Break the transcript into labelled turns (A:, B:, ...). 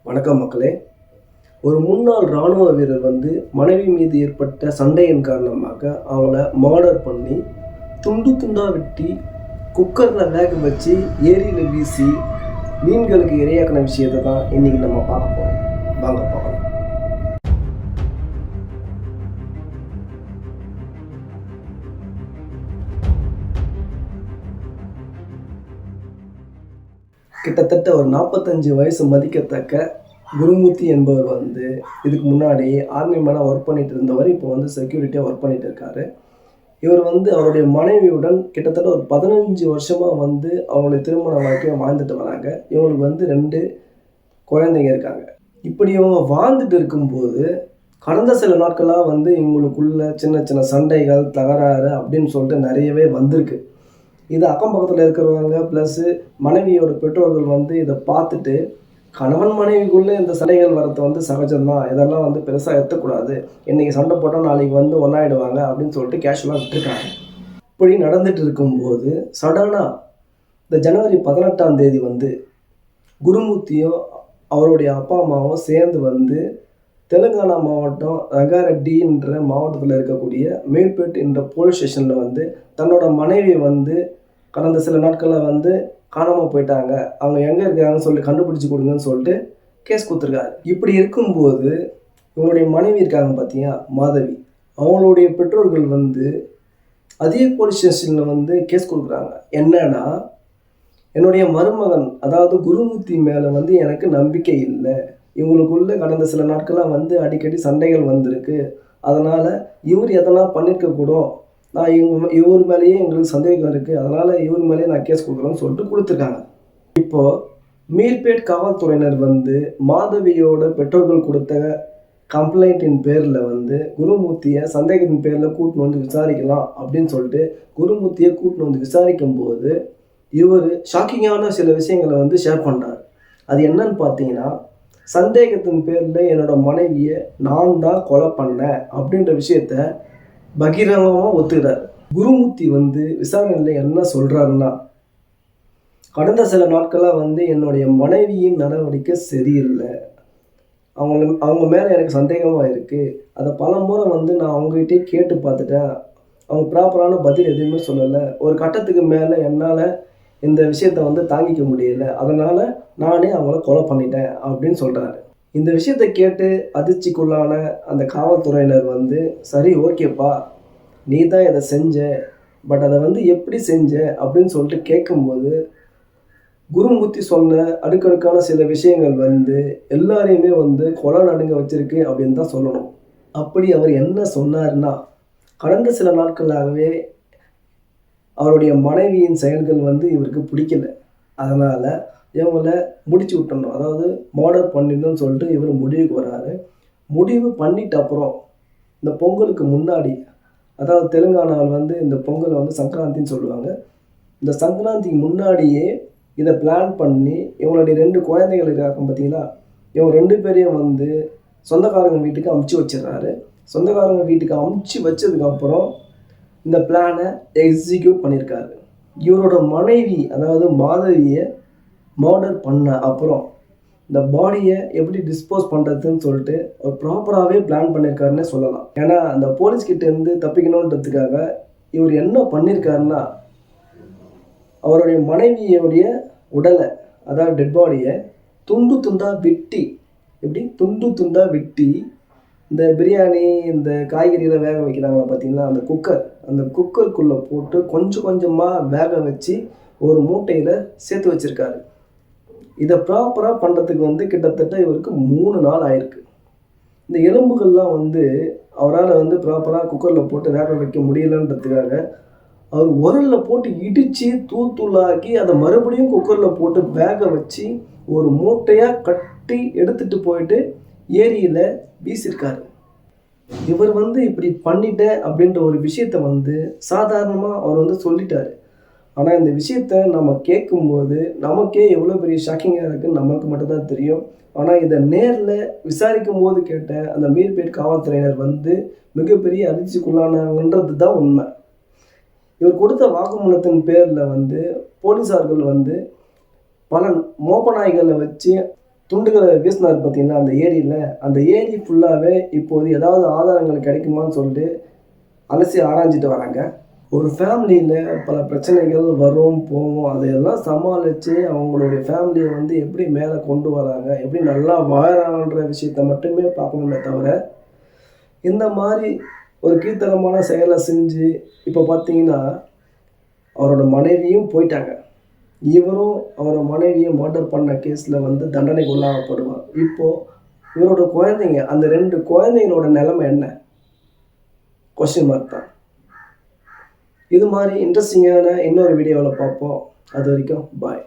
A: வணக்கம் மக்களே. ஒரு முன்னாள் இராணுவ வீரர் மனைவி மீது ஏற்பட்ட சண்டையின் காரணமாக அவங்கள மர்டர் பண்ணி துண்டு துண்டா வெட்டி குக்கரில் வேக வச்சு ஏரியில் வீசி மீன்களுக்கு இரையாக்கின விஷயத்தை தான் இன்னைக்கு நம்ம பார்க்க போகிறோம். வாங்க பார்க்கலாம். கிட்டத்தட்ட ஒரு 45 வயசு மதிக்கத்தக்க குருமூர்த்தி என்பவர் இதுக்கு முன்னாடி ஆர்மி மேனாக ஒர்க் பண்ணிட்டு இருந்தவர். இப்போ செக்யூரிட்டியாக ஒர்க் பண்ணிட்டு இருக்காரு. இவர் அவருடைய மனைவியுடன் கிட்டத்தட்ட ஒரு 15 வருஷமாக அவங்களுடைய திருமண வாழ்க்கையை வாழ்ந்துட்டு வராங்க. இவங்களுக்கு 2 குழந்தைங்க இருக்காங்க. இப்படி இவங்க வாழ்ந்துட்டு இருக்கும்போது கடந்த சில நாட்களாக இவங்களுக்குள்ள சின்ன சின்ன சண்டைகள், தகராறு அப்படின்னு சொல்லிட்டு நிறையவே வந்திருக்கு. இது அக்கம் பக்கத்தில் இருக்கிறவங்க ப்ளஸ்ஸு மனைவியோட பெற்றோர்கள் இதை பார்த்துட்டு கணவன் மனைவிக்குள்ளே இந்த சண்டைகள் வரது சகஜம்தான், இதெல்லாம் பெருசாக எடுத்துக்கூடாது, இன்றைக்கி சண்டை போட்டால் நாளைக்கு ஒன்றாயிடுவாங்க அப்படின்னு சொல்லிட்டு கேஷுவலாக விட்டுருக்காங்க. இப்படி நடந்துட்டு இருக்கும்போது சடனாக இந்த ஜனவரி 18ஆம் தேதி குருமூர்த்தியும் அவருடைய அப்பா அம்மாவும் சேர்ந்து தெலுங்கானா மாவட்டம் ரங்காரெட்டின்ற மாவட்டத்தில் இருக்கக்கூடிய மேல்பேட் என்ற போலீஸ் ஸ்டேஷனில் தன்னோட மனைவி கடந்த சில நாட்களில் காணாமல் போயிட்டாங்க, அவங்க எங்கே இருக்காங்கன்னு சொல்லி கண்டுபிடிச்சி கொடுங்கன்னு சொல்லிட்டு கேஸ் கொடுத்துருக்காரு. இப்படி இருக்கும்போது இவங்களுடைய மனைவி இருக்காங்க பார்த்தியா, மாதவி, அவங்களுடைய பெற்றோர்கள் அதே போலீஸ் ஸ்டேஷனில் கேஸ் கொடுக்குறாங்க. என்னன்னா, என்னுடைய மருமகன் அதாவது குருமூர்த்தி மேலே எனக்கு நம்பிக்கை இல்லை, இவங்களுக்குள்ள கடந்த சில நாட்களாக அடிக்கடி சண்டைகள் வந்திருக்கு, அதனால் இவர் எதனா பண்ணியிருக்கக்கூடும், நான் இவர் மேலேயே எங்களுக்கு சந்தேகம் இருக்குது, அதனால் இவர் மேலேயே நான் கேஸ் கொடுக்குறேன்னு சொல்லிட்டு கொடுத்துருக்காங்க. இப்போது மீர்பேட் காவல்துறையினர் மாதவியோட பெற்றோர்கள் கொடுத்த கம்ப்ளைண்ட்டின் பேரில் குருமூர்த்தியை சந்தேகத்தின் பேரில் கூட்டின்னு விசாரிக்கலாம் அப்படின்னு சொல்லிட்டு குருமூர்த்தியை கூட்டின்னு விசாரிக்கும் போது இவர் ஷாக்கிங்கான சில விஷயங்களை ஷேர் பண்ணுறார். அது என்னன்னு பார்த்தீங்கன்னா, சந்தேகத்தின் பேரில் என்னோட மனைவியை நான் தான் கொலை பண்ணேன் அப்படின்ற விஷயத்த பகிரங்கமாக ஒத்துக்கிறார். குருமூர்த்தி விசாரணையில் என்ன சொல்கிறாருன்னா, கடந்த சில நாட்களாக என்னுடைய மனைவியின் நடவடிக்கை சரியில்லை, அவங்க மேலே எனக்கு சந்தேகமாக இருக்குது, அதை பல முறை நான் அவங்ககிட்டே கேட்டு பார்த்துட்டேன், அவங்க ப்ராப்பரான பதில் எதுவுமே சொல்லலை, ஒரு கட்டத்துக்கு மேலே என்னால் இந்த விஷயத்தை தாங்கிக்க முடியல, அதனால் நானே அவங்கள கொலை பண்ணிட்டேன் அப்படின்னு சொல்கிறாரு. இந்த விஷயத்தை கேட்டு அதிர்ச்சிக்குள்ளான அந்த காவல்துறையினர் சரி ஓகேப்பா, நீ தான் இதை செஞ்ச, பட் அதை எப்படி செஞ்ச அப்படின்னு சொல்லிட்டு கேட்கும்போது குருமூர்த்தி சொன்ன அடுக்கடுக்கான சில விஷயங்கள் எல்லாரையுமே கொலை நடுங்க வச்சிருக்கு அப்படின்னு தான் சொல்லணும். அப்படி அவர் என்ன சொன்னார்னா, கடந்த சில நாட்களாகவே அவருடைய மனைவியின் செயல்கள் இவருக்கு பிடிக்கல, அதனால் இவங்கள முடிச்சு விட்டணும், அதாவது மர்டர் பண்ணிடணும்னு சொல்லிட்டு இவர் முடிவுக்கு வராரு. முடிவு பண்ணிட்ட அப்புறம் இந்த பொங்கலுக்கு முன்னாடி, அதாவது தெலுங்கானாவில் இந்த பொங்கலை சங்கராந்தின்னு சொல்லுவாங்க, இந்த சங்கராந்திக்கு முன்னாடியே இதை பிளான் பண்ணி இவங்களுடைய 2 குழந்தைகள் இருக்காங்க பார்த்தீங்களா, இவங்க 2 பேரையும் சொந்தக்காரங்க வீட்டுக்கு அமுச்சு வச்சிடறாரு. சொந்தக்காரங்க வீட்டுக்கு அமுச்சு வச்சதுக்கப்புறம் இந்த பிளானை எக்ஸிக்யூட் பண்ணியிருக்காரு. இவரோட மனைவி அதாவது மாதவியை மர்டர் பண்ண அப்புறம் இந்த பாடியை எப்படி டிஸ்போஸ் பண்ணுறதுன்னு சொல்லிட்டு ஒரு ப்ராப்பராகவே பிளான் பண்ணியிருக்காருன்னே சொல்லலாம். ஏன்னா அந்த போலீஸ்கிட்டேருந்து தப்பிக்கணுன்றதுக்காக இவர் என்ன பண்ணியிருக்காருன்னா, அவருடைய மனைவியோடைய உடலை அதாவது டெட் பாடியை துண்டு துண்டாக வெட்டி, எப்படி துண்டு துண்டாக வெட்டி இந்த பிரியாணி இந்த காய்கறியில் வேக வைக்கிறாங்களா பார்த்தீங்களா, அந்த குக்கருக்குள்ளே போட்டு கொஞ்சம் கொஞ்சமாக வேக வச்சு ஒரு மூட்டையில் சேர்த்து வச்சுருக்காரு. இதை ப்ராப்பராக பண்ணுறதுக்கு கிட்டத்தட்ட இவருக்கு 3 நாள் ஆயிருக்கு. இந்த எலும்புகள்லாம் அவரால் ப்ராப்பராக குக்கரில் போட்டு வேக வைக்க முடியலன்றதுக்காக அவர் உரலில் போட்டு இடித்து தூளாக்கி அதை மறுபடியும் குக்கரில் போட்டு வேக வச்சு ஒரு மூட்டையாக கட்டி எடுத்துகிட்டு போயிட்டு ஏரியில் வீசியிருக்காரு. இவர் இப்படி பண்ணிட்டேன் அப்படின்ற ஒரு விஷயத்த சாதாரணமாக அவர் சொல்லிட்டார். ஆனால் இந்த விஷயத்த நம்ம கேட்கும்போது நமக்கே எவ்வளோ பெரிய ஷாக்கிங்காக இருக்குதுன்னு நம்மளுக்கு மட்டும்தான் தெரியும். ஆனால் இதை நேரில் விசாரிக்கும் போது கேட்ட அந்த மீர்பேட் காவல்துறையினர் மிகப்பெரிய அதிர்ச்சிக்குள்ளானாங்கன்றது தான் உண்மை. இவர் கொடுத்த வாக்குமூலத்தின் பேரில் போலீஸார்கள் பல மோப்ப நாய்களை வச்சு துண்டுகளை வீசினார் பார்த்தீங்கன்னா அந்த ஏரியில், அந்த ஏரி ஃபுல்லாகவே இப்போது ஏதாவது ஆதாரங்கள் கிடைக்குமான்னு சொல்லிட்டு அலசி ஆராய்ஞ்சிட்டு வராங்க. ஒரு ஃபேமிலியில் பல பிரச்சனைகள் வரும் போகும், அதையெல்லாம் சமாளித்து அவங்களுடைய ஃபேமிலியை வந்து எப்படி மேலே கொண்டு வராங்க, எப்படி நல்லா வாழறாங்கன்ற விஷயத்த மட்டுமே பார்க்கணுமே தவிர, இந்த மாதிரி ஒரு கீழ்த்தரமான செயலை செஞ்சு இப்போ பார்த்தீங்கன்னா அவரோட மனைவியும் போயிட்டாங்க. இவரும் அவரோட மனைவியை மர்டர் பண்ண கேஸில் வந்து தண்டனைக்கு உள்ளாகப்படுவார். இப்போது இவரோட குழந்தைங்க, அந்த 2 குழந்தைங்களோட நிலைமை என்ன? கொஸ்டின் மார்க் தான். இது மாதிரி இன்ட்ரெஸ்டிங்கான இன்னொரு வீடியோவில் பார்ப்போம். அது வரைக்கும் பாய்.